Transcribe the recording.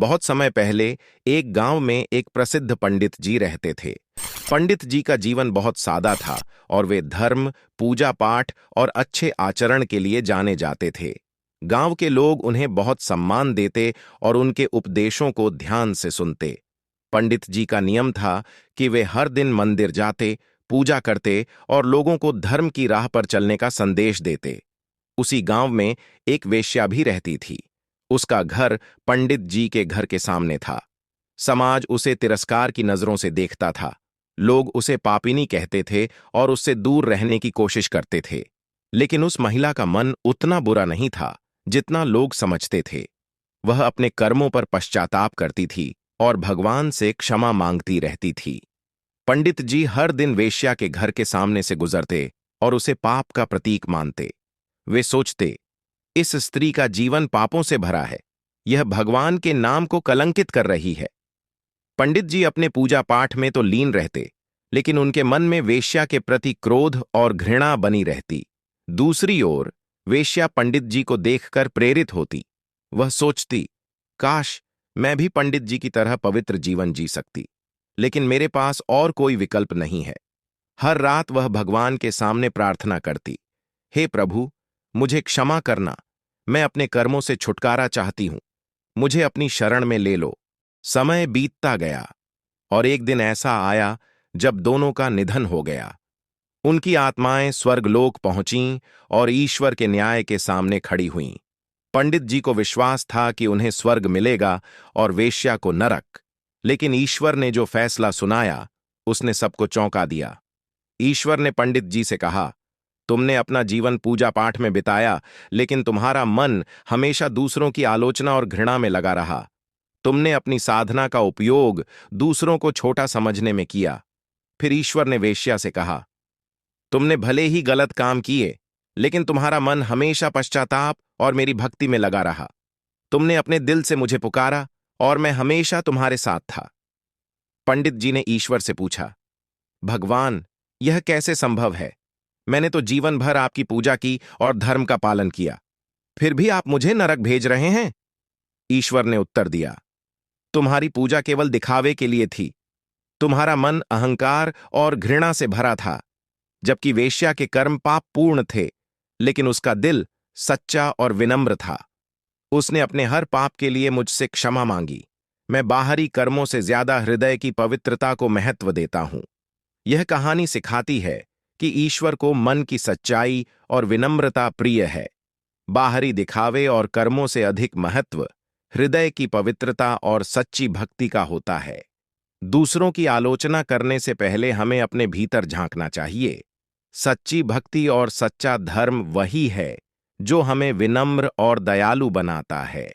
बहुत समय पहले एक गांव में एक प्रसिद्ध पंडित जी रहते थे। पंडित जी का जीवन बहुत सादा था और वे धर्म, पूजा पाठ और अच्छे आचरण के लिए जाने जाते थे। गांव के लोग उन्हें बहुत सम्मान देते और उनके उपदेशों को ध्यान से सुनते। पंडित जी का नियम था कि वे हर दिन मंदिर जाते, पूजा करते और लोगों को धर्म की राह पर चलने का संदेश देते। उसी गांव में एक वेश्या भी रहती थी। उसका घर पंडित जी के घर के सामने था। समाज उसे तिरस्कार की नजरों से देखता था। लोग उसे पापिनी कहते थे और उससे दूर रहने की कोशिश करते थे। लेकिन उस महिला का मन उतना बुरा नहीं था जितना लोग समझते थे। वह अपने कर्मों पर पश्चाताप करती थी और भगवान से क्षमा मांगती रहती थी। पंडित जी हर दिन वेश्या के घर के सामने से गुजरते और उसे पाप का प्रतीक मानते। वे सोचते, इस स्त्री का जीवन पापों से भरा है, यह भगवान के नाम को कलंकित कर रही है। पंडित जी अपने पूजा पाठ में तो लीन रहते, लेकिन उनके मन में वेश्या के प्रति क्रोध और घृणा बनी रहती। दूसरी ओर वेश्या पंडित जी को देखकर प्रेरित होती। वह सोचती, काश मैं भी पंडित जी की तरह पवित्र जीवन जी सकती, लेकिन मेरे पास और कोई विकल्प नहीं है। हर रात वह भगवान के सामने प्रार्थना करती, हे प्रभु, मुझे क्षमा करना, मैं अपने कर्मों से छुटकारा चाहती हूं, मुझे अपनी शरण में ले लो। समय बीतता गया और एक दिन ऐसा आया जब दोनों का निधन हो गया। उनकी आत्माएं स्वर्गलोक पहुंचीं और ईश्वर के न्याय के सामने खड़ी हुईं। पंडित जी को विश्वास था कि उन्हें स्वर्ग मिलेगा और वेश्या को नरक, लेकिन ईश्वर ने जो फैसला सुनाया उसने सबको चौंका दिया। ईश्वर ने पंडित जी से कहा, तुमने अपना जीवन पूजा पाठ में बिताया, लेकिन तुम्हारा मन हमेशा दूसरों की आलोचना और घृणा में लगा रहा। तुमने अपनी साधना का उपयोग दूसरों को छोटा समझने में किया। फिर ईश्वर ने वेश्या से कहा, तुमने भले ही गलत काम किए, लेकिन तुम्हारा मन हमेशा पश्चाताप और मेरी भक्ति में लगा रहा। तुमने अपने दिल से मुझे पुकारा और मैं हमेशा तुम्हारे साथ था। पंडित जी ने ईश्वर से पूछा, भगवान, यह कैसे संभव है? मैंने तो जीवन भर आपकी पूजा की और धर्म का पालन किया, फिर भी आप मुझे नरक भेज रहे हैं। ईश्वर ने उत्तर दिया, तुम्हारी पूजा केवल दिखावे के लिए थी। तुम्हारा मन अहंकार और घृणा से भरा था, जबकि वेश्या के कर्म पाप पूर्ण थे, लेकिन उसका दिल सच्चा और विनम्र था। उसने अपने हर पाप के लिए मुझसे क्षमा मांगी। मैं बाहरी कर्मों से ज्यादा हृदय की पवित्रता को महत्व देता हूं। यह कहानी सिखाती है कि ईश्वर को मन की सच्चाई और विनम्रता प्रिय है। बाहरी दिखावे और कर्मों से अधिक महत्व हृदय की पवित्रता और सच्ची भक्ति का होता है। दूसरों की आलोचना करने से पहले हमें अपने भीतर झांकना चाहिए। सच्ची भक्ति और सच्चा धर्म वही है जो हमें विनम्र और दयालु बनाता है।